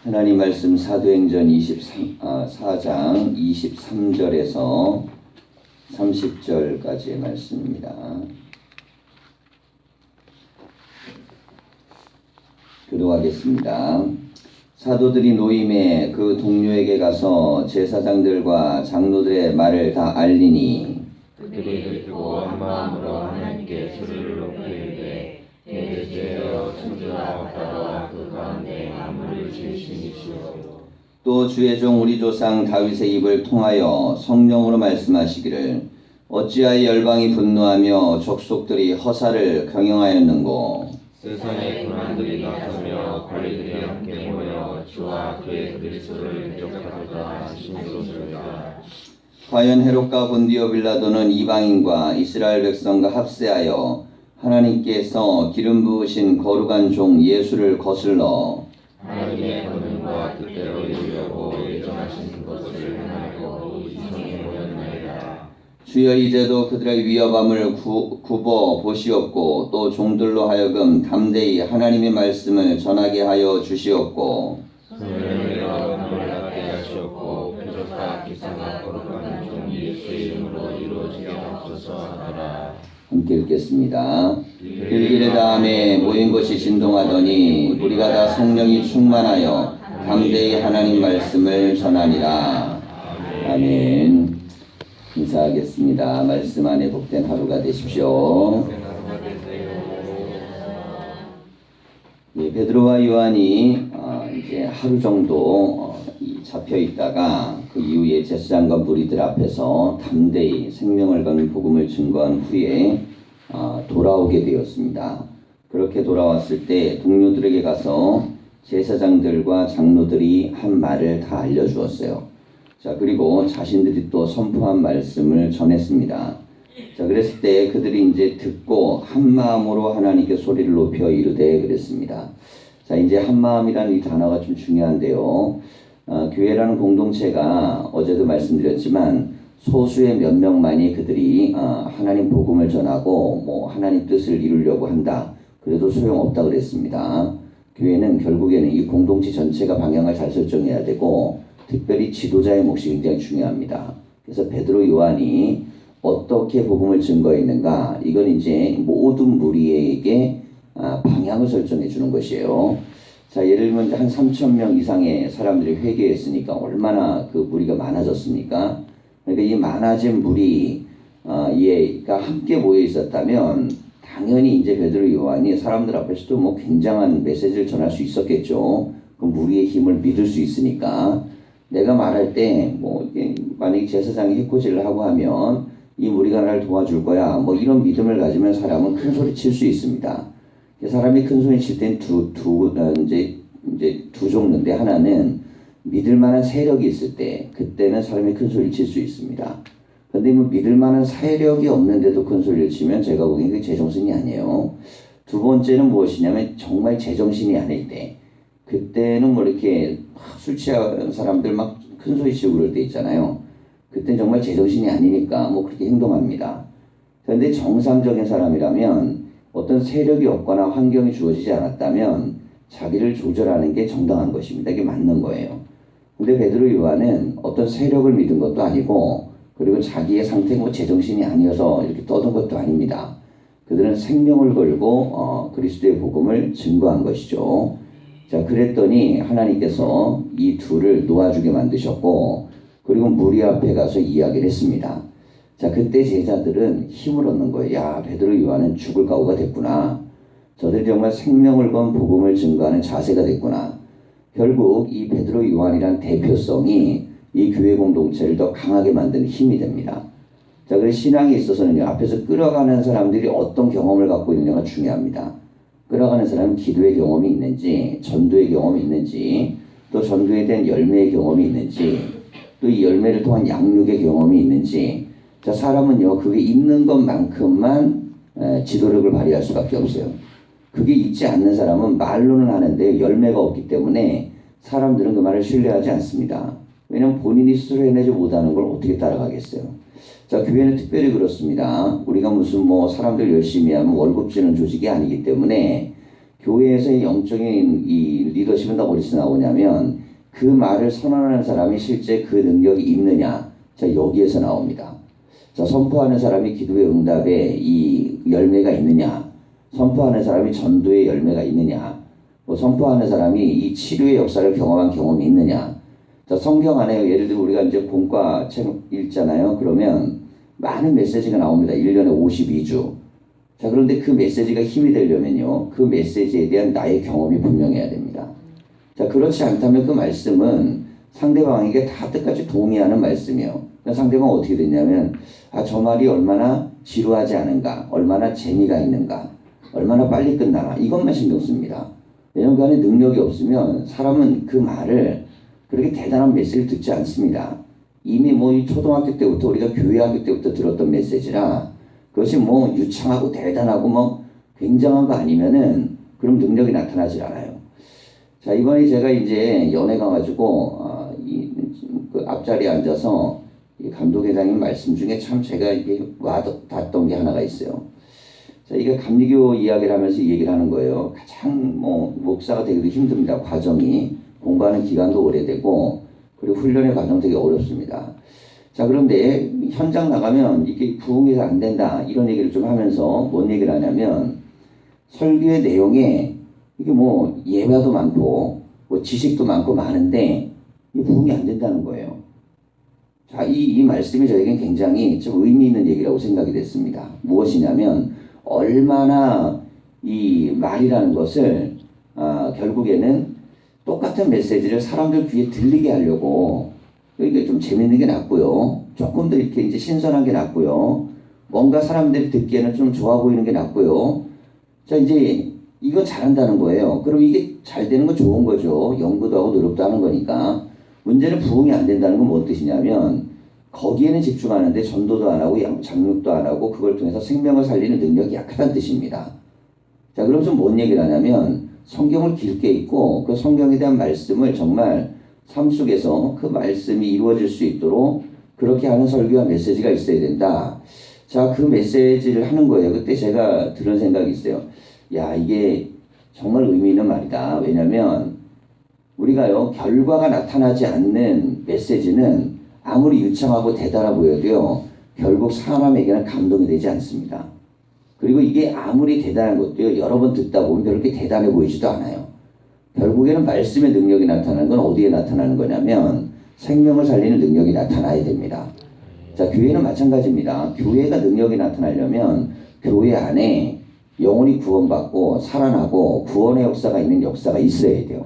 하나님 말씀 사도행전 4장 23절에서 30절까지의 말씀입니다. 교독하겠습니다. 사도들이 노임에 그 동료에게 가서 제사장들과 장로들의 말을 다 알리니 그들이 듣고 한 마음으로 하나님께 소리를 높여 이르되 대제여 천주와 바다와 그 가운데 만물을 지으시니시오. 또 주의 종 우리 조상 다윗의 입을 통하여 성령으로 말씀하시기를 어찌하여 열방이 분노하며 족속들이 허사를 경영하였는고. 세상의 군왕들이 나서며 관리들이 함께 모여 주와 그의 그리스도를 대적하도다 하시니로소이다. 과연 헤롯과 본디오 빌라도는 이방인과 이스라엘 백성과 합세하여 하나님께서 기름 부으신 거룩한 종 예수를 거슬러 하나님의 권능과 뜻대로 이루려고 예정하신 것을 행하고 이성에 모였나이다. 주여 이제도 그들의 위협함을 굽어 보시옵고 또 종들로 하여금 담대히 하나님의 말씀을 전하게 하여 주시옵고 손을 내어 놀랍게 하시옵고 표적과 기사가 거룩한 종 예수의 이름으로 이루어지게 하소서 하더라. 함께 읽겠습니다. 일길의 다음에 모인 것이 진동하더니 우리가 다 성령이 충만하여 담대히 하나님 말씀을 전하니라. 아멘. 인사하겠습니다. 말씀 안에 복된 하루가 되십시오. 예, 베드로와 요한이 이제 하루 정도 잡혀 있다가 그 이후에 제사장과 무리들 앞에서 담대히 생명을 건 복음을 증거한 후에 돌아오게 되었습니다. 그렇게 돌아왔을 때 동료들에게 가서 제사장들과 장로들이 한 말을 다 알려주었어요. 자, 그리고 자신들이 또 선포한 말씀을 전했습니다. 자, 그랬을 때 그들이 이제 듣고 한 마음으로 하나님께 소리를 높여 이르되 그랬습니다. 자, 이제 한 마음이라는 이 단어가 좀 중요한데요. 교회라는 공동체가 어제도 말씀드렸지만 소수의 몇 명만이 그들이 하나님 복음을 전하고 뭐 하나님 뜻을 이루려고 한다. 그래도 소용없다 그랬습니다. 교회는 결국에는 이 공동체 전체가 방향을 잘 설정해야 되고 특별히 지도자의 몫이 굉장히 중요합니다. 그래서 베드로 요한이 어떻게 복음을 증거했는가? 이건 이제 모든 무리에게 방향을 설정해 주는 것이에요. 자, 예를 들면 한 3,000명 이상의 사람들이 회개했으니까 얼마나 그 무리가 많아졌습니까? 그러니까 이 많아진 무리가 함께 모여 있었다면 당연히 이제 베드로 요한이 사람들 앞에서도 뭐 굉장한 메시지를 전할 수 있었겠죠. 그 무리의 힘을 믿을 수 있으니까 내가 말할 때 뭐 만약에 제사장이 해코지를 하고 하면 이 무리가 나를 도와줄 거야. 뭐 이런 믿음을 가지면 사람은 큰 소리 칠 수 있습니다. 사람이 큰 소리 칠 땐 두 종류인데 하나는 믿을 만한 세력이 있을 때 그때는 사람이 큰 소리를 칠 수 있습니다. 근데 뭐 믿을 만한 세력이 없는데도 큰 소리를 치면 제가 보기엔 그게 제정신이 아니에요. 두 번째는 무엇이냐면 정말 제정신이 아닐 때 그때는 뭐 이렇게 술 취한 사람들 막 큰 소리 치고 그럴 때 있잖아요. 그때는 정말 제정신이 아니니까 뭐 그렇게 행동합니다. 그런데 정상적인 사람이라면 어떤 세력이 없거나 환경이 주어지지 않았다면 자기를 조절하는 게 정당한 것입니다. 이게 맞는 거예요. 근데 베드로 요한은 어떤 세력을 믿은 것도 아니고 그리고 자기의 상태 뭐 제정신이 아니어서 이렇게 떠든 것도 아닙니다. 그들은 생명을 걸고 그리스도의 복음을 증거한 것이죠. 자, 그랬더니 하나님께서 이 둘을 놓아주게 만드셨고 그리고 무리 앞에 가서 이야기를 했습니다. 자, 그때 제자들은 힘을 얻는 거예요. 야, 베드로 요한은 죽을 각오가 됐구나. 저들이 정말 생명을 건 복음을 증거하는 자세가 됐구나. 결국 이 베드로 요한이란 대표성이 이 교회 공동체를 더 강하게 만드는 힘이 됩니다. 자, 그래서 신앙에 있어서는 앞에서 끌어가는 사람들이 어떤 경험을 갖고 있느냐가 중요합니다. 끌어가는 사람은 기도의 경험이 있는지, 전도의 경험이 있는지, 또 전도에 대한 열매의 경험이 있는지, 또 이 열매를 통한 양육의 경험이 있는지. 자, 사람은요, 그게 있는 것만큼만 지도력을 발휘할 수밖에 없어요. 그게 있지 않는 사람은 말로는 하는데 열매가 없기 때문에 사람들은 그 말을 신뢰하지 않습니다. 왜냐하면 본인이 스스로 해내지 못하는 걸 어떻게 따라가겠어요. 자, 교회는 특별히 그렇습니다. 우리가 무슨 뭐 사람들 열심히 하면 월급 주는 조직이 아니기 때문에 교회에서의 영적인 이 리더십은 다 어디서 나오냐면 그 말을 선언하는 사람이 실제 그 능력이 있느냐. 자, 여기에서 나옵니다. 자, 선포하는 사람이 기도의 응답에 이 열매가 있느냐. 선포하는 사람이 전도의 열매가 있느냐. 뭐 선포하는 사람이 이 치료의 역사를 경험한 경험이 있느냐. 자, 성경 안에 예를 들어 우리가 이제 본과 책 읽잖아요. 그러면 많은 메시지가 나옵니다. 1년에 52주. 자, 그런데 그 메시지가 힘이 되려면요. 그 메시지에 대한 나의 경험이 분명해야 됩니다. 자, 그렇지 않다면 그 말씀은 상대방에게 다 뜻같이 동의하는 말씀이에요. 그러니까 상대방은 어떻게 됐냐면, 아, 저 말이 얼마나 지루하지 않은가, 얼마나 재미가 있는가, 얼마나 빨리 끝나나, 이것만 신경 씁니다. 왜냐하면 그 안에 능력이 없으면 사람은 그 말을 그렇게 대단한 메시지를 듣지 않습니다. 이미 뭐 이 초등학교 때부터 우리가 교회 학교 때부터 들었던 메시지라 그것이 뭐 유창하고 대단하고 뭐 굉장한 거 아니면은 그럼 능력이 나타나질 않아요. 자, 이번에 제가 이제 연애 가가지고 그 앞자리에 앉아서 이 감독회장님 말씀 중에 참 제가 이게 와닿았던 게 하나가 있어요. 자, 이게 감리교 이야기를 하면서 이 얘기를 하는 거예요. 가장 뭐 목사가 되기도 힘듭니다. 과정이 공부하는 기간도 오래되고 그리고 훈련의 과정 되게 어렵습니다. 자, 그런데 현장 나가면 이게 부흥이 잘 안 된다 이런 얘기를 좀 하면서 뭔 얘기를 하냐면 설교의 내용에 이게 뭐 예배도 많고 뭐 지식도 많고 많은데 이 부흥이 안 된다는 거예요. 자, 이 말씀이 저에겐 굉장히 좀 의미 있는 얘기라고 생각이 됐습니다. 무엇이냐면 얼마나 이 말이라는 것을 결국에는 똑같은 메시지를 사람들 귀에 들리게 하려고 이게 좀 재밌는 게 낫고요. 조금 더 이렇게 이제 신선한 게 낫고요. 뭔가 사람들이 듣기에는 좀 좋아 보이는 게 낫고요. 자, 이제 이거 잘한다는 거예요. 그럼 이게 잘 되는 건 좋은 거죠. 연구도 하고 노력도 하는 거니까. 문제는 부흥이 안 된다는 건 뭔 뜻이냐면 거기에는 집중하는데 전도도 안 하고 장육도 안 하고 그걸 통해서 생명을 살리는 능력이 약하다는 뜻입니다. 자, 그러면서 뭔 얘기를 하냐면 성경을 길게 읽고 그 성경에 대한 말씀을 정말 삶 속에서 그 말씀이 이루어질 수 있도록 그렇게 하는 설교와 메시지가 있어야 된다. 자, 그 메시지를 하는 거예요. 그때 제가 들은 생각이 있어요. 야, 이게 정말 의미 있는 말이다. 왜냐면 우리가요, 결과가 나타나지 않는 메시지는 아무리 유창하고 대단해 보여도요, 결국 사람에게는 감동이 되지 않습니다. 그리고 이게 아무리 대단한 것도요, 여러 번 듣다 보면 그렇게 대단해 보이지도 않아요. 결국에는 말씀의 능력이 나타나는 건 어디에 나타나는 거냐면 생명을 살리는 능력이 나타나야 됩니다. 자, 교회는 마찬가지입니다. 교회가 능력이 나타나려면 교회 안에 영혼이 구원받고 살아나고 구원의 역사가 있는 역사가 있어야 돼요.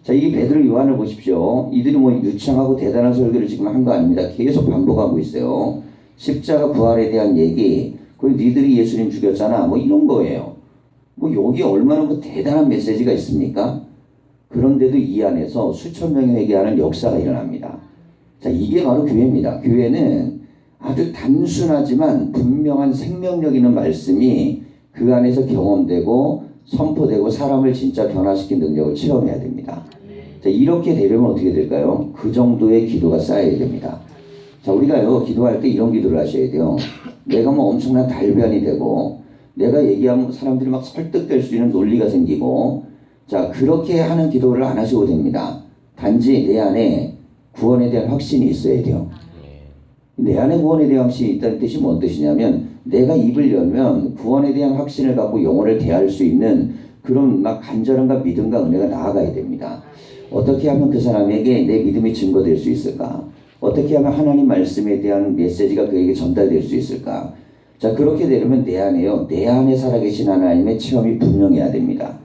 자, 이게 베드로 요한을 보십시오. 이들이 뭐 유창하고 대단한 설교를 지금 한 거 아닙니다. 계속 반복하고 있어요. 십자가 부활에 대한 얘기, 그리고 니들이 예수님 죽였잖아, 뭐 이런 거예요. 뭐 여기 얼마나 뭐 대단한 메시지가 있습니까? 그런데도 이 안에서 수천 명이 회개하는 역사가 일어납니다. 자, 이게 바로 교회입니다. 교회는 아주 단순하지만 분명한 생명력 있는 말씀이 그 안에서 경험되고 선포되고 사람을 진짜 변화시킨 능력을 체험해야 됩니다. 자, 이렇게 되려면 어떻게 될까요? 그 정도의 기도가 쌓여야 됩니다. 자, 우리가요, 기도할 때 이런 기도를 하셔야 돼요. 내가 뭐 엄청난 달변이 되고 내가 얘기하면 사람들이 막 설득될 수 있는 논리가 생기고, 자, 그렇게 하는 기도를 안 하셔도 됩니다. 단지 내 안에 구원에 대한 확신이 있어야 돼요. 내 안에 구원에 대한 확신이 있다는 뜻이 뭔 뜻이냐면 내가 입을 열면 구원에 대한 확신을 갖고 영혼을 대할 수 있는 그런 막 간절함과 믿음과 은혜가 나아가야 됩니다. 어떻게 하면 그 사람에게 내 믿음이 증거될 수 있을까? 어떻게 하면 하나님 말씀에 대한 메시지가 그에게 전달될 수 있을까? 자, 그렇게 되려면 내 안에 살아계신 하나님의 체험이 분명해야 됩니다.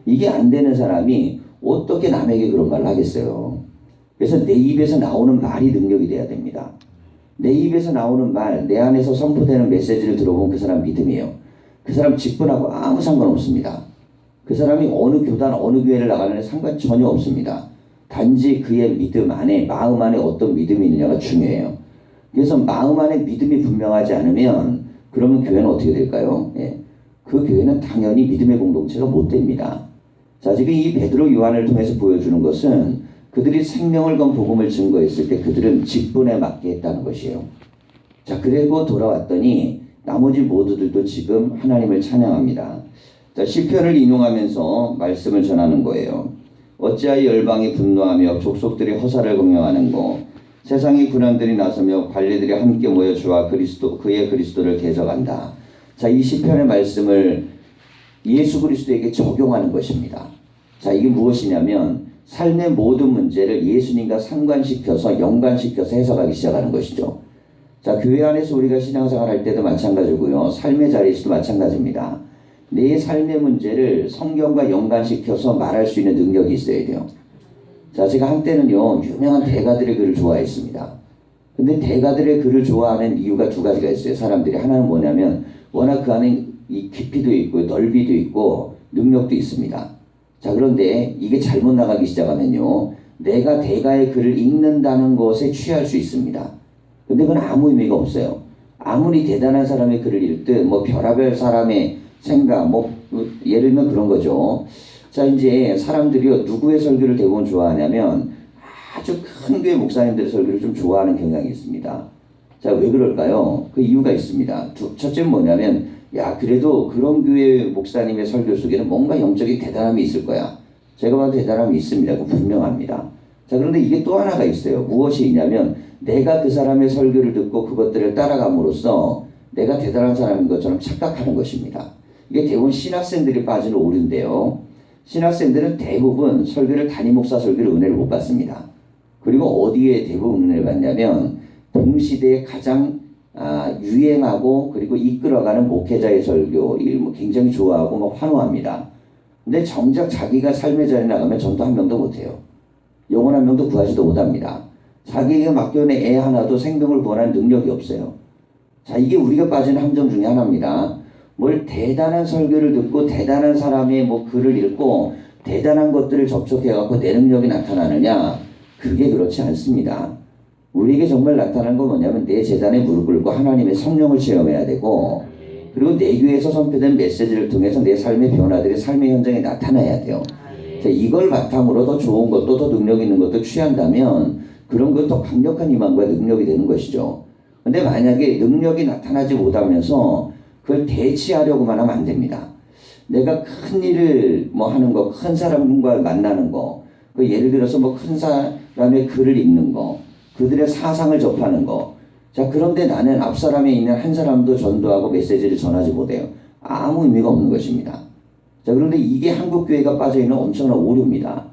이게 안 되는 사람이 어떻게 남에게 그런 말을 하겠어요? 그래서 내 입에서 나오는 말이 능력이 돼야 됩니다. 내 입에서 나오는 말, 내 안에서 선포되는 메시지를 들어보면 그 사람 믿음이에요. 그 사람 직분하고 아무 상관없습니다. 그 사람이 어느 교단, 어느 교회를 나가는 상관 전혀 없습니다. 단지 그의 믿음 안에, 마음 안에 어떤 믿음이 있느냐가 중요해요. 그래서 마음 안에 믿음이 분명하지 않으면 그러면 교회는 어떻게 될까요? 예. 그 교회는 당연히 믿음의 공동체가 못 됩니다. 자, 지금 이 베드로 요한을 통해서 보여주는 것은 그들이 생명을 건 복음을 증거했을 때 그들은 직분에 맞게 했다는 것이에요. 자, 그리고 돌아왔더니 나머지 모두들도 지금 하나님을 찬양합니다. 자, 시편을 인용하면서 말씀을 전하는 거예요. 어찌하여 열방이 분노하며 족속들이 허사를 공명하는고 세상의 군왕들이 나서며 관리들이 함께 모여 주와 그의 그리스도를 대적한다. 자, 이 시편의 말씀을 예수 그리스도에게 적용하는 것입니다. 자, 이게 무엇이냐면 삶의 모든 문제를 예수님과 상관시켜서 연관시켜서 해석하기 시작하는 것이죠. 자, 교회 안에서 우리가 신앙생활 할 때도 마찬가지고요. 삶의 자리에서도 마찬가지입니다. 내 삶의 문제를 성경과 연관시켜서 말할 수 있는 능력이 있어야 돼요. 자, 제가 한때는요, 유명한 대가들의 글을 좋아했습니다. 근데 대가들의 글을 좋아하는 이유가 두 가지가 있어요. 사람들이. 하나는 뭐냐면 워낙 그 안에 이 깊이도 있고 넓이도 있고 능력도 있습니다. 자, 그런데 이게 잘못 나가기 시작하면요, 내가 대가의 글을 읽는다는 것에 취할 수 있습니다. 근데 그건 아무 의미가 없어요. 아무리 대단한 사람의 글을 읽든 뭐 별하별 사람의 생각, 예를 들면 그런 거죠. 자, 이제 사람들이요, 누구의 설교를 대부분 좋아하냐면 아주 큰 교회 목사님들의 설교를 좀 좋아하는 경향이 있습니다. 자, 왜 그럴까요? 그 이유가 있습니다. 첫째는 뭐냐면, 야, 그래도 그런 교회 목사님의 설교 속에는 뭔가 영적인 대단함이 있을 거야. 제가 봐도 대단함이 있습니다. 그거 분명합니다. 자, 그런데 이게 또 하나가 있어요. 무엇이 있냐면 내가 그 사람의 설교를 듣고 그것들을 따라감으로써 내가 대단한 사람인 것처럼 착각하는 것입니다. 이게 대부분 신학생들이 빠지는 오류인데요. 신학생들은 대부분 설교를 담임 목사 설교를 은혜를 못 받습니다. 그리고 어디에 대부분 은혜를 받냐면 동시대에 가장 유행하고 그리고 이끌어가는 목회자의 설교 뭐 굉장히 좋아하고 뭐 환호합니다. 근데 정작 자기가 삶의 자리에 나가면 전도 한 명도 못해요. 영혼 한 명도 구하지도 못합니다. 자기에게 맡겨온 애 하나도 생명을 구원하는 능력이 없어요. 자, 이게 우리가 빠진 함정 중에 하나입니다. 뭘 대단한 설교를 듣고 대단한 사람의 뭐 글을 읽고 대단한 것들을 접촉해갖고 내 능력이 나타나느냐? 그게 그렇지 않습니다. 우리에게 정말 나타나는 건 뭐냐면 내 재단에 무릎 꿇고 하나님의 성령을 체험해야 되고, 그리고 내 교회에서 선포된 메시지를 통해서 내 삶의 변화들이 삶의 현장에 나타나야 돼요. 자, 이걸 바탕으로 더 좋은 것도 더 능력 있는 것도 취한다면 그런 건 더 강력한 희망과 능력이 되는 것이죠. 근데 만약에 능력이 나타나지 못하면서 그걸 대치하려고만 하면 안 됩니다. 내가 큰 일을 뭐 하는 거, 큰 사람과 만나는 거, 그 예를 들어서 뭐 큰 사람의 글을 읽는 거, 그들의 사상을 접하는 거. 자, 그런데 나는 앞 사람에 있는 한 사람도 전도하고 메시지를 전하지 못해요. 아무 의미가 없는 것입니다. 자, 그런데 이게 한국교회가 빠져있는 엄청난 오류입니다.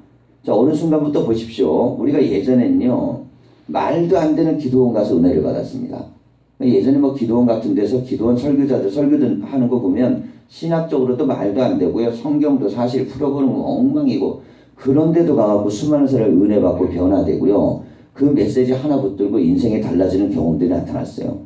자, 어느 순간부터 보십시오. 우리가 예전에는요, 말도 안 되는 기도원 가서 은혜를 받았습니다. 예전에 뭐 기도원 같은 데서 기도원 설교자들 설교들 하는 거 보면 신학적으로도 말도 안 되고요. 성경도 사실 풀어보는 건 엉망이고, 그런데도 가갖고 수많은 사람이 은혜 받고 변화되고요. 그 메시지 하나 붙들고 인생이 달라지는 경험들이 나타났어요.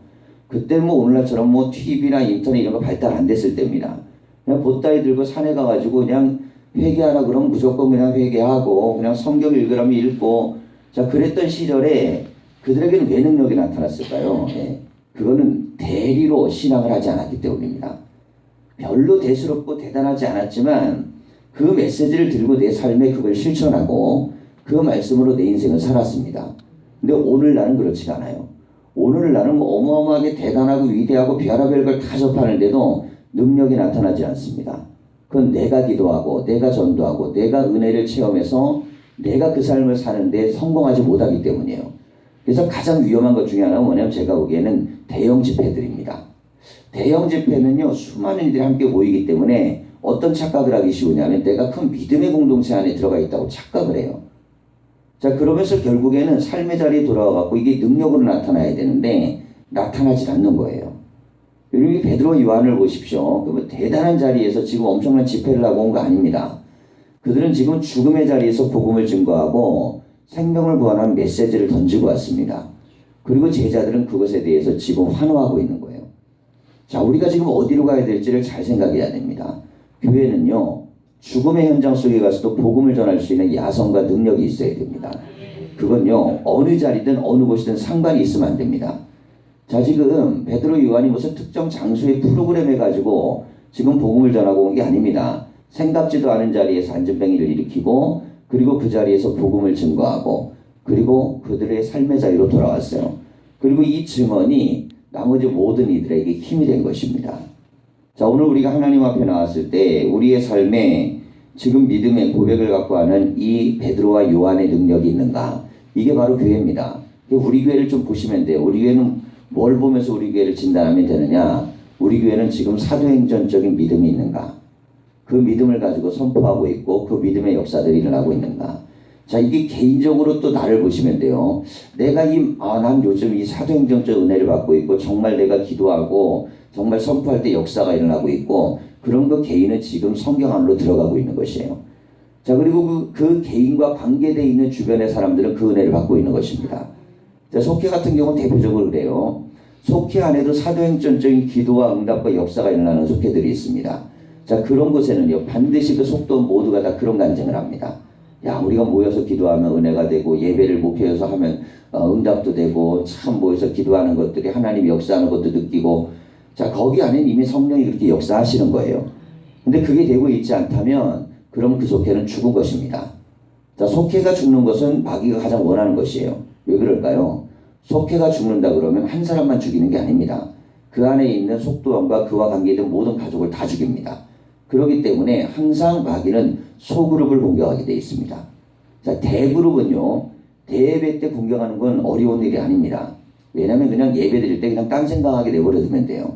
그때 뭐 오늘날처럼 뭐 TV나 인터넷 이런 거 발달 안 됐을 때입니다. 그냥 보따리 들고 산에 가가지고 그냥 회개하라 그러면 무조건 그냥 회개하고 그냥 성경 읽으라면 읽고, 자, 그랬던 시절에 그들에게는 왜 능력이 나타났을까요? 예. 그거는 대리로 신앙을 하지 않았기 때문입니다. 별로 대수롭고 대단하지 않았지만 그 메시지를 들고 내 삶에 그걸 실천하고 그 말씀으로 내 인생을 살았습니다. 근데 오늘날은 그렇지가 않아요. 오늘날은 뭐 어마어마하게 대단하고 위대하고 별의별 걸 다 접하는데도 능력이 나타나지 않습니다. 그건 내가 기도하고 내가 전도하고 내가 은혜를 체험해서 내가 그 삶을 사는데 성공하지 못하기 때문이에요. 그래서 가장 위험한 것 중에 하나는 뭐냐면 제가 보기에는 대형 집회들입니다. 대형 집회는요, 수많은 이들이 함께 모이기 때문에 어떤 착각을 하기 쉬우냐면 내가 큰 믿음의 공동체 안에 들어가 있다고 착각을 해요. 자, 그러면서 결국에는 삶의 자리에 돌아와갖고 이게 능력으로 나타나야 되는데 나타나지 않는 거예요. 여러분, 베드로 요한을 보십시오. 그 대단한 자리에서 지금 엄청난 집회를 하고 온 거 아닙니다. 그들은 지금 죽음의 자리에서 복음을 증거하고 생명을 구하는 메시지를 던지고 왔습니다. 그리고 제자들은 그것에 대해서 지금 환호하고 있는 거예요. 자, 우리가 지금 어디로 가야 될지를 잘 생각해야 됩니다. 교회는요, 죽음의 현장 속에 가서도 복음을 전할 수 있는 야성과 능력이 있어야 됩니다. 그건요, 어느 자리든 어느 곳이든 상관이 있으면 안 됩니다. 자, 지금 베드로 요한이 무슨 특정 장소의 프로그램 해가지고 지금 복음을 전하고 온 게 아닙니다. 생각지도 않은 자리에서 안전병이를 일으키고 그리고 그 자리에서 복음을 증거하고 그리고 그들의 삶의 자리로 돌아왔어요. 그리고 이 증언이 나머지 모든 이들에게 힘이 된 것입니다. 자, 오늘 우리가 하나님 앞에 나왔을 때 우리의 삶에 지금 믿음의 고백을 갖고 하는 이 베드로와 요한의 능력이 있는가? 이게 바로 교회입니다. 우리 교회를 좀 보시면 돼요. 우리 교회는 뭘 보면서 우리 교회를 진단하면 되느냐? 우리 교회는 지금 사도행전적인 믿음이 있는가? 그 믿음을 가지고 선포하고 있고 그 믿음의 역사들이 일어나고 있는가? 자, 이게 개인적으로 또 나를 보시면 돼요. 내가 난 요즘 이 사도행전적 은혜를 받고 있고 정말 내가 기도하고 정말 선포할 때 역사가 일어나고 있고 그런 그 개인은 지금 성경 안으로 들어가고 있는 것이에요. 자, 그리고 그 개인과 관계되어 있는 주변의 사람들은 그 은혜를 받고 있는 것입니다. 자, 속회 같은 경우는 대표적으로 그래요. 속회 안에도 사도행전적인 기도와 응답과 역사가 일어나는 속회들이 있습니다. 자, 그런 곳에는요, 반드시 그 속도 모두가 다 그런 간증을 합니다. 야, 우리가 모여서 기도하면 은혜가 되고 예배를 목회해서 하면 응답도 되고 참 모여서 기도하는 것들이 하나님이 역사하는 것도 느끼고 자, 거기 안에는 이미 성령이 그렇게 역사하시는 거예요. 근데 그게 되고 있지 않다면 그럼 그 속회는 죽은 것입니다. 자, 속회가 죽는 것은 마귀가 가장 원하는 것이에요. 왜 그럴까요? 속회가 죽는다 그러면 한 사람만 죽이는 게 아닙니다. 그 안에 있는 속도원과 그와 관계된 모든 가족을 다 죽입니다. 그렇기 때문에 항상 마귀는 소그룹을 공격하게 되어 있습니다. 자, 대그룹은요, 대예배 때 공격하는 건 어려운 일이 아닙니다. 왜냐하면 그냥 예배 드릴 때 그냥 딴 생각하게 내버려두면 돼요.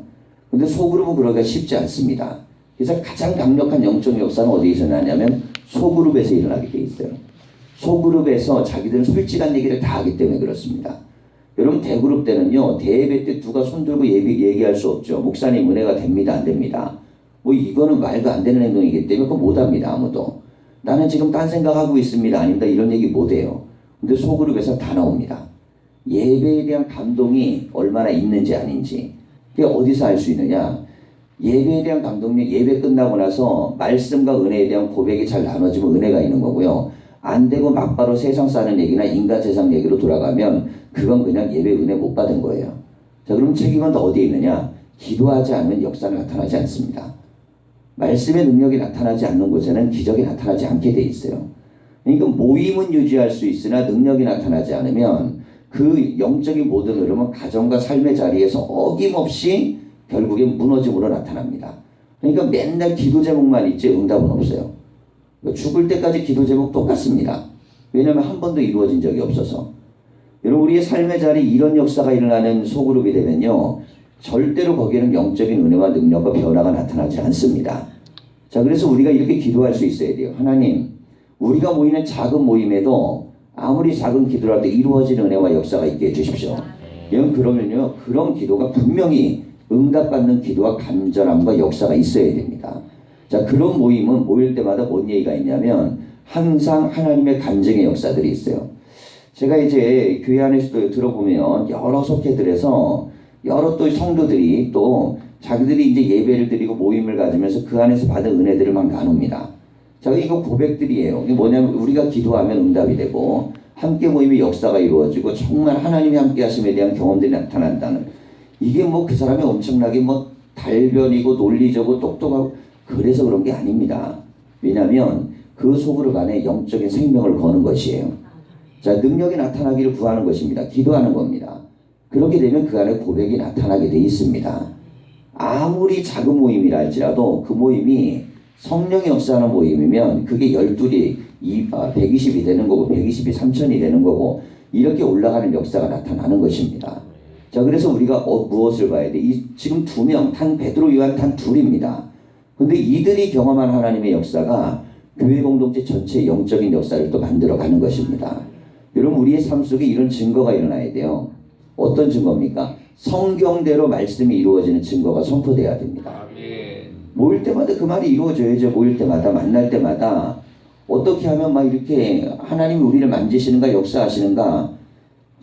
근데 소그룹은 그러기가 쉽지 않습니다. 그래서 가장 강력한 영적 역사는 어디에서 나냐면 소그룹에서 일어나게 돼 있어요. 소그룹에서 자기들은 솔직한 얘기를 다 하기 때문에 그렇습니다. 여러분, 대그룹 때는요, 대예배 때 누가 손들고 얘기할 수 없죠. 목사님 은혜가 됩니다, 안 됩니다. 뭐 이거는 말도 안 되는 행동이기 때문에 그거 못합니다, 아무도. 나는 지금 딴 생각하고 있습니다, 아닙니다, 이런 얘기 못해요. 근데 소그룹에서 다 나옵니다. 예배에 대한 감동이 얼마나 있는지 아닌지. 그게 어디서 알 수 있느냐? 예배에 대한 감동력, 예배 끝나고 나서 말씀과 은혜에 대한 고백이 잘 나눠지면 은혜가 있는 거고요. 안 되고 막바로 세상 사는 얘기나 인간 세상 얘기로 돌아가면 그건 그냥 예배 은혜 못 받은 거예요. 자, 그럼 책임은 어디에 있느냐? 기도하지 않으면 역사는 나타나지 않습니다. 말씀의 능력이 나타나지 않는 곳에는 기적이 나타나지 않게 돼 있어요. 그러니까 모임은 유지할 수 있으나 능력이 나타나지 않으면 그 영적인 모든 흐름은 가정과 삶의 자리에서 어김없이 결국엔 무너짐으로 나타납니다. 그러니까 맨날 기도 제목만 있지 응답은 없어요. 죽을 때까지 기도 제목 똑같습니다. 왜냐하면 한 번도 이루어진 적이 없어서. 여러분, 우리의 삶의 자리 이런 역사가 일어나는 소그룹이 되면요, 절대로 거기에는 영적인 은혜와 능력과 변화가 나타나지 않습니다. 자, 그래서 우리가 이렇게 기도할 수 있어야 돼요. 하나님, 우리가 모이는 작은 모임에도 아무리 작은 기도라도 이루어진 은혜와 역사가 있게 해주십시오. 그러면요, 그런 기도가 분명히 응답받는 기도와 간절함과 역사가 있어야 됩니다. 자, 그런 모임은 모일 때마다 뭔 얘기가 있냐면 항상 하나님의 간증의 역사들이 있어요. 제가 이제 교회 안에서도 들어보면 여러 속회들에서 여러 또 성도들이 또 자기들이 이제 예배를 드리고 모임을 가지면서 그 안에서 받은 은혜들을 막 나눕니다. 자, 이거 고백들이에요. 이게 뭐냐면 우리가 기도하면 응답이 되고 함께 모임의 역사가 이루어지고 정말 하나님이 함께 하심에 대한 경험들이 나타난다는, 이게 뭐 그 사람이 엄청나게 뭐 달변이고 논리적이고 똑똑하고 그래서 그런 게 아닙니다. 왜냐하면 그 속으로 안에 영적인 생명을 거는 것이에요. 자, 능력이 나타나기를 구하는 것입니다. 기도하는 겁니다. 그렇게 되면 그 안에 고백이 나타나게 돼 있습니다. 아무리 작은 모임이라 할지라도 그 모임이 성령의 역사하는 모임이면 그게 12이 120이 되는 거고 120이 3000이 되는 거고 이렇게 올라가는 역사가 나타나는 것입니다. 자, 그래서 우리가 무엇을 봐야 돼? 지금 두 명, 베드로, 요한 단 둘입니다. 근데 이들이 경험한 하나님의 역사가 교회 공동체 전체의 영적인 역사를 또 만들어가는 것입니다. 여러분, 우리의 삶 속에 이런 증거가 일어나야 돼요. 어떤 증거입니까? 성경대로 말씀이 이루어지는 증거가 선포돼야 됩니다. 모일 때마다 그 말이 이루어져야죠. 모일 때마다, 만날 때마다 어떻게 하면 막 이렇게 하나님이 우리를 만지시는가, 역사하시는가.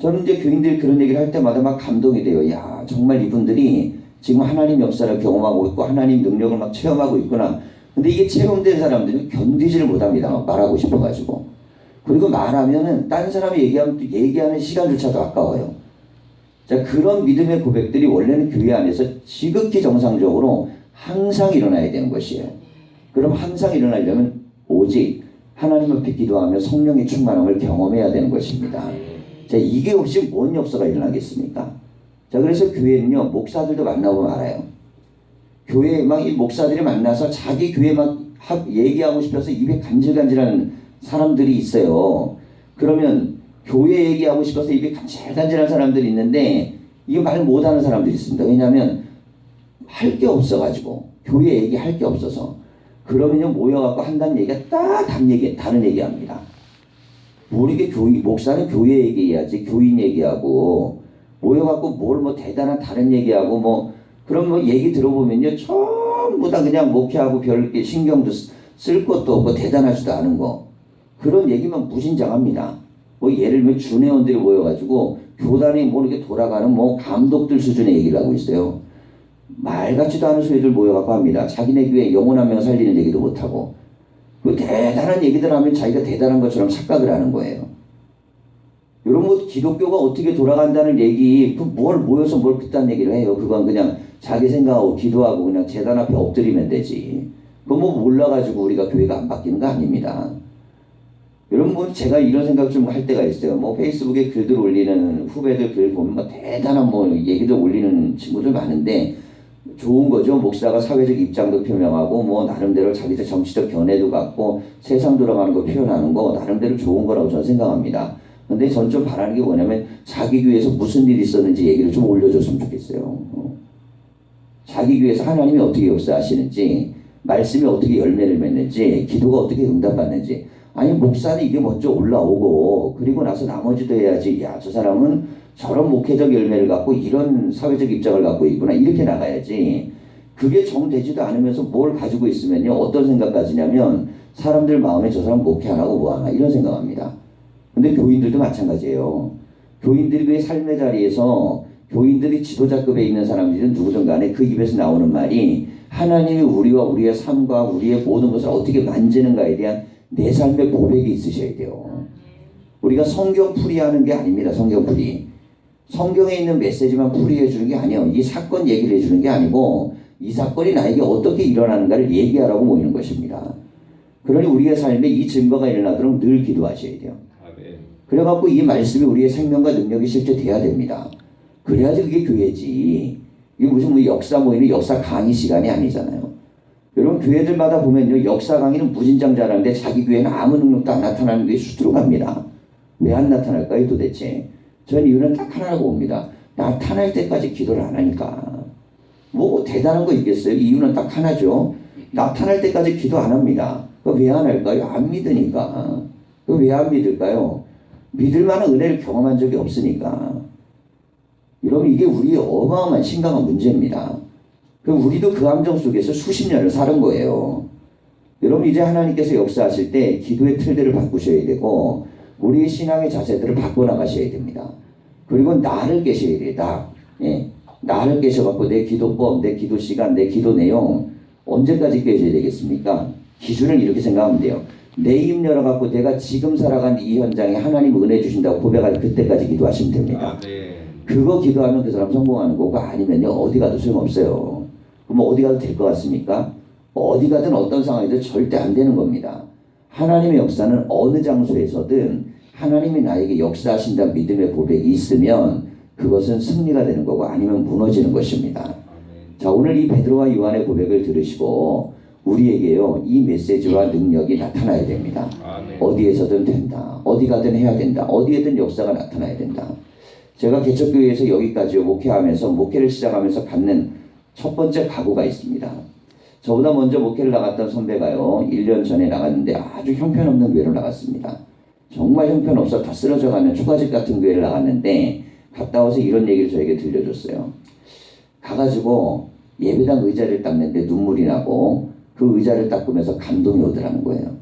저는 이제 교인들이 그런 얘기를 할 때마다 막 감동이 돼요. 야, 정말 이분들이 지금 하나님 역사를 경험하고 있고 하나님 능력을 막 체험하고 있구나. 근데 이게 체험된 사람들은 견디지를 못합니다. 막 말하고 싶어가지고. 그리고 말하면은 딴 사람이 얘기하는 시간조차도 아까워요. 자, 그런 믿음의 고백들이 원래는 교회 안에서 지극히 정상적으로 항상 일어나야 되는 것이에요. 그럼 항상 일어나려면 오직 하나님 앞에 기도하며 성령의 충만함을 경험해야 되는 것입니다. 자, 이게 없이 뭔 역사가 일어나겠습니까? 자, 그래서 교회는요, 목사들도 만나보면 알아요. 교회 막 이 목사들이 만나서 자기 교회 막 얘기하고 싶어서 입에 간질간질한 사람들이 있어요. 그러면 교회 얘기하고 싶어서 입에 간질간질한 사람들이 있는데 이거 말 못하는 사람들이 있습니다. 왜냐하면 할 게 없어가지고 교회 얘기할 게 없어서 그러면요 모여갖고 한다는 얘기가 딱 다른 얘기합니다. 모르게 목사는 교회 얘기해야지 교인 얘기하고 모여갖고 뭘 뭐 대단한 다른 얘기하고 뭐 그런 뭐 얘기 들어보면요 전부 다 그냥 목회하고 별게 신경도 쓸 것도 없고 대단하지도 않은 거 그런 얘기만 무진장합니다. 뭐 예를 들면 준회원들이 모여가지고 교단이 뭐 이렇게 돌아가는 뭐 감독들 수준의 얘기를 하고 있어요. 말 같지도 않은 소리들 모여갖고 합니다. 자기네 교회 영혼 한 명 살리는 얘기도 못하고 그 대단한 얘기들 하면 자기가 대단한 것처럼 착각을 하는 거예요. 여러분 뭐 기독교가 어떻게 돌아간다는 얘기 그 뭘 모여서 뭘 그딴 얘기를 해요. 그건 그냥 자기 생각하고 기도하고 그냥 제단 앞에 엎드리면 되지. 그거 뭐 몰라가지고 우리가 교회가 안 바뀌는 거 아닙니다. 여러분 뭐 제가 이런 생각 좀 할 때가 있어요. 뭐 페이스북에 글들 올리는 후배들 글 보면 뭐 대단한 뭐 얘기들 올리는 친구들 많은데 좋은 거죠. 목사가 사회적 입장도 표명하고 뭐 나름대로 자기들 정치적 견해도 갖고 세상 돌아가는 거 표현하는 거 나름대로 좋은 거라고 저는 생각합니다. 근데 저는 좀 바라는 게 뭐냐면 자기 교회에서 무슨 일이 있었는지 얘기를 좀 올려줬으면 좋겠어요. 자기 교회에서 하나님이 어떻게 역사하시는지 말씀이 어떻게 열매를 맺는지 기도가 어떻게 응답받는지 아니 목사는 이게 먼저 올라오고 그리고 나서 나머지도 해야지. 야, 저 사람은 저런 목회적 열매를 갖고 이런 사회적 입장을 갖고 있구나 이렇게 나가야지. 그게 정되지도 않으면서 뭘 가지고 있으면요 어떤 생각 가지냐면 사람들 마음에 저 사람 목회 안 하고 뭐 하나 이런 생각합니다. 근데 교인들도 마찬가지예요. 교인들이 그 삶의 자리에서 교인들이 지도자급에 있는 사람들은 누구든 간에 그 입에서 나오는 말이 하나님이 우리와 우리의 삶과 우리의 모든 것을 어떻게 만지는가에 대한 내 삶의 고백이 있으셔야 돼요. 우리가 성경 풀이하는 게 아닙니다. 성경 풀이. 성경에 있는 메시지만 풀이해 주는 게 아니에요. 이 사건 얘기를 해주는 게 아니고 이 사건이 나에게 어떻게 일어나는가를 얘기하라고 모이는 것입니다. 그러니 우리의 삶에 이 증거가 일어나도록 늘 기도하셔야 돼요. 그래갖고 이 말씀이 우리의 생명과 능력이 실제 돼야 됩니다. 그래야지 그게 교회지. 이게 무슨 뭐 역사 모이는 역사 강의 시간이 아니잖아요. 여러분 교회들마다 보면요 역사 강의는 무진장 잘하는데 자기 교회는 아무 능력도 안 나타나는 게 수두룩합니다. 왜 안 나타날까요 도대체? 저는 이유는 딱 하나라고 봅니다. 나타날 때까지 기도를 안 하니까. 뭐 대단한 거 있겠어요? 이유는 딱 하나죠. 나타날 때까지 기도 안 합니다. 왜 안 할까요? 안 믿으니까. 왜 안 믿을까요? 믿을 만한 은혜를 경험한 적이 없으니까. 여러분 이게 우리의 어마어마한 심각한 문제입니다. 우리도 그 함정 속에서 수십 년을 사는 거예요. 여러분 이제 하나님께서 역사하실 때 기도의 틀들을 바꾸셔야 되고 우리의 신앙의 자세들을 바꿔나가셔야 됩니다. 그리고 나를 깨셔야 돼요. 나를 깨셔갖고 내 기도법, 내 기도 시간, 내 기도 내용 언제까지 깨셔야 되겠습니까? 기준을 이렇게 생각하면 돼요. 내 입 열어갖고 내가 지금 살아가는 이 현장에 하나님 은혜 주신다고 고백할 그때까지 기도하시면 됩니다. 그거 기도하면 그 사람 성공하는 거고 아니면요 어디 가도 소용없어요. 그럼 어디 가도 될 것 같습니까? 어디 가든 어떤 상황이든 절대 안 되는 겁니다. 하나님의 역사는 어느 장소에서든 하나님이 나에게 역사하신다는 믿음의 고백이 있으면 그것은 승리가 되는 거고 아니면 무너지는 것입니다. 자, 오늘 이 베드로와 요한의 고백을 들으시고 우리에게요 이 메시지와 능력이 나타나야 됩니다. 어디에서든 된다. 어디 가든 해야 된다. 어디에든 역사가 나타나야 된다. 제가 개척교회에서 여기까지 목회하면서 목회를 시작하면서 갖는 첫 번째 각오가 있습니다. 저보다 먼저 목회를 나갔던 선배가요 1년 전에 나갔는데 아주 형편없는 교회로 나갔습니다. 정말 형편없어 다 쓰러져가는 초가집 같은 교회를 나갔는데 갔다 와서 이런 얘기를 저에게 들려줬어요. 가가지고 예배당 의자를 닦는데 눈물이 나고 그 의자를 닦으면서 감동이 오더라는 거예요.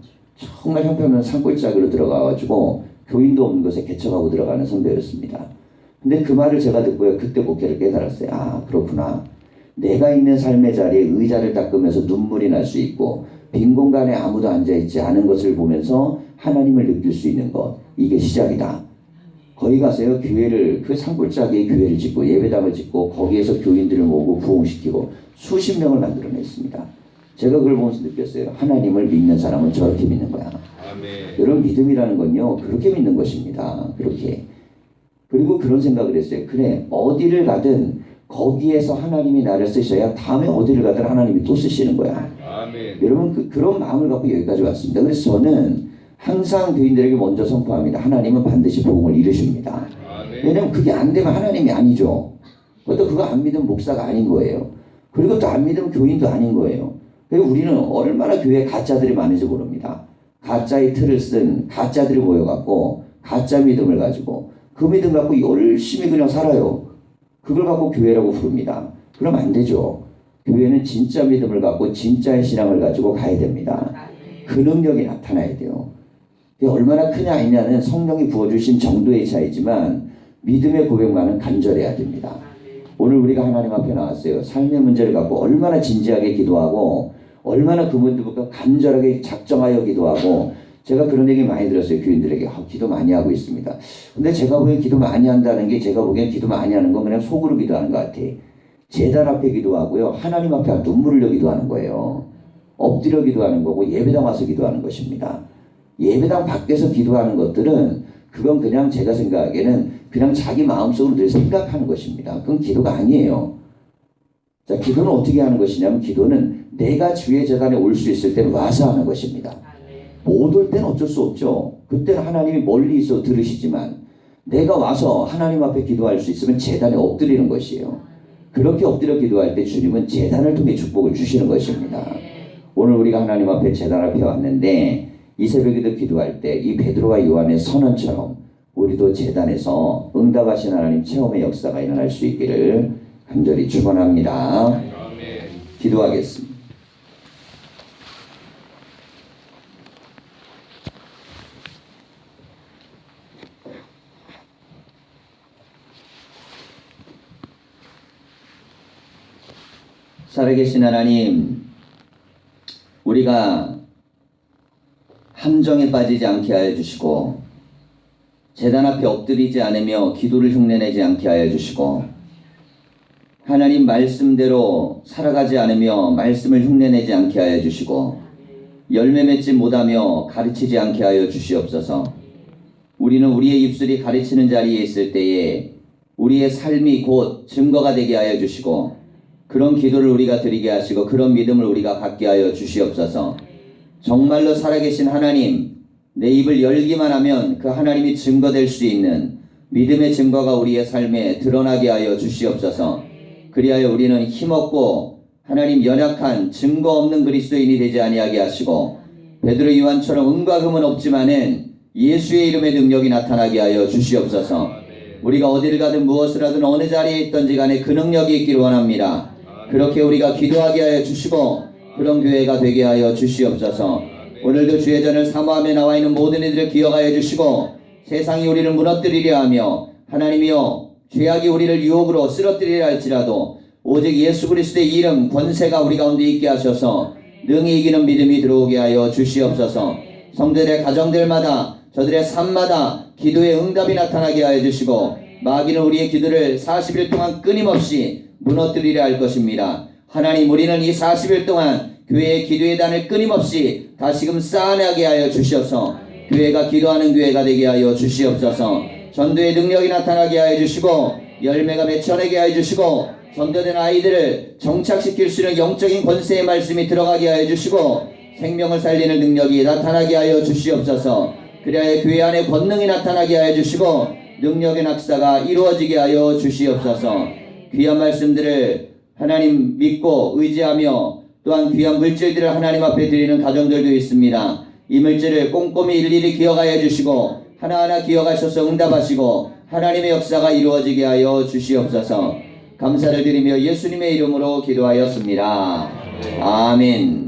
정말 형편없는 산골짜기로 들어가가지고 교인도 없는 곳에 개척하고 들어가는 선배였습니다. 근데 그 말을 제가 듣고요 그때 목회를 깨달았어요. 아 그렇구나. 내가 있는 삶의 자리에 의자를 닦으면서 눈물이 날 수 있고 빈 공간에 아무도 앉아있지 않은 것을 보면서 하나님을 느낄 수 있는 것 이게 시작이다. 거기 가서요 교회를 그 산골짜기에 교회를 짓고 예배당을 짓고 거기에서 교인들을 모으고 부흥시키고 수십 명을 만들어냈습니다. 제가 그걸 보면서 느꼈어요. 하나님을 믿는 사람은 저렇게 믿는 거야. 아멘. 여러분 믿음이라는 건요 그렇게 믿는 것입니다. 그렇게. 그리고 그런 생각을 했어요. 그래 어디를 가든 거기에서 하나님이 나를 쓰셔야 다음에 어디를 가든 하나님이 또 쓰시는 거야. 아멘. 여러분 그런 마음을 갖고 여기까지 왔습니다. 그래서 저는 항상 교인들에게 먼저 선포합니다. 하나님은 반드시 복음을 이루십니다. 아멘. 왜냐면 그게 안 되면 하나님이 아니죠. 또 그거 안 믿으면 목사가 아닌 거예요. 그리고 또 안 믿으면 교인도 아닌 거예요. 그리고 우리는 얼마나 교회에 가짜들이 많은지 모릅니다. 가짜의 틀을 쓴 가짜들이 모여갖고 가짜 믿음을 가지고 그 믿음 갖고 열심히 그냥 살아요. 그걸 갖고 교회라고 부릅니다. 그러면 안 되죠. 교회는 진짜 믿음을 갖고 진짜의 신앙을 가지고 가야 됩니다. 그 능력이 나타나야 돼요. 그게 얼마나 크냐 아니냐는 성령이 부어주신 정도의 차이지만 믿음의 고백만은 간절해야 됩니다. 오늘 우리가 하나님 앞에 나왔어요. 삶의 문제를 갖고 얼마나 진지하게 기도하고 얼마나 그 문제부터 간절하게 작정하여 기도하고 제가 그런 얘기 많이 들었어요. 교인들에게 기도 많이 하고 있습니다. 근데 제가 보기엔 기도 많이 한다는 게 제가 보기엔 기도 많이 하는 건 그냥 속으로 기도하는 것 같아. 제단 앞에 기도하고요. 하나님 앞에 눈물을 흘려 기도하는 거예요. 엎드려 기도하는 거고 예배당 와서 기도하는 것입니다. 예배당 밖에서 기도하는 것들은 그건 그냥 제가 생각하기에는 그냥 자기 마음속으로 늘 생각하는 것입니다. 그건 기도가 아니에요. 자, 기도는 어떻게 하는 것이냐면 기도는 내가 주의 재단에 올 수 있을 때는 와서 하는 것입니다. 못 올 때는 어쩔 수 없죠. 그때는 하나님이 멀리 있어 들으시지만 내가 와서 하나님 앞에 기도할 수 있으면 재단에 엎드리는 것이에요. 그렇게 엎드려 기도할 때 주님은 재단을 통해 축복을 주시는 것입니다. 오늘 우리가 하나님 앞에 재단 앞에 왔는데 이 새벽에도 기도할 때 이 베드로와 요한의 선언처럼 우리도 재단에서 응답하신 하나님 체험의 역사가 일어날 수 있기를 간절히 축원합니다. 아멘. 기도하겠습니다. 살아계신 하나님, 우리가 함정에 빠지지 않게 하여 주시고 제단 앞에 엎드리지 않으며 기도를 흉내내지 않게 하여 주시고 하나님 말씀대로 살아가지 않으며 말씀을 흉내내지 않게 하여 주시고 열매 맺지 못하며 가르치지 않게 하여 주시옵소서. 우리는 우리의 입술이 가르치는 자리에 있을 때에 우리의 삶이 곧 증거가 되게 하여 주시고 그런 기도를 우리가 드리게 하시고 그런 믿음을 우리가 갖게 하여 주시옵소서. 정말로 살아계신 하나님, 내 입을 열기만 하면 그 하나님이 증거될 수 있는 믿음의 증거가 우리의 삶에 드러나게 하여 주시옵소서. 그리하여 우리는 힘없고 하나님 연약한 증거 없는 그리스도인이 되지 아니하게 하시고 베드로 요한처럼 은과 금은 없지만은 예수의 이름의 능력이 나타나게 하여 주시옵소서. 우리가 어디를 가든 무엇을 하든 어느 자리에 있든지 간에 그 능력이 있기를 원합니다. 그렇게 우리가 기도하게 하여 주시고 그런 교회가 되게 하여 주시옵소서. 오늘도 주의 전을 사모하며 나와 있는 모든 이들을 기억하여 주시고 세상이 우리를 무너뜨리려 하며 하나님이여 죄악이 우리를 유혹으로 쓰러뜨리려 할지라도 오직 예수 그리스도의 이름 권세가 우리 가운데 있게 하셔서 능히 이기는 믿음이 들어오게 하여 주시옵소서. 성도들의 가정들마다 저들의 삶마다 기도의 응답이 나타나게 하여 주시고 마귀는 우리의 기도를 40일 동안 끊임없이 무너뜨리려 할 것입니다. 하나님, 우리는 이 40일 동안 교회의 기도의 단을 끊임없이 다시금 쌓아나게 하여 주시옵소서. 교회가 기도하는 교회가 되게 하여 주시옵소서. 전도의 능력이 나타나게 하여 주시고 열매가 맺혀내게 하여 주시고 전도된 아이들을 정착시킬 수 있는 영적인 권세의 말씀이 들어가게 하여 주시고 생명을 살리는 능력이 나타나게 하여 주시옵소서. 그리하여 교회 안에 권능이 나타나게 하여 주시고 능력의 낙사가 이루어지게 하여 주시옵소서. 귀한 말씀들을 하나님 믿고 의지하며 또한 귀한 물질들을 하나님 앞에 드리는 가정들도 있습니다. 이 물질을 꼼꼼히 일일이 기억하여 주시고 하나하나 기억하셔서 응답하시고 하나님의 역사가 이루어지게 하여 주시옵소서. 감사를 드리며 예수님의 이름으로 기도하였습니다. 아멘.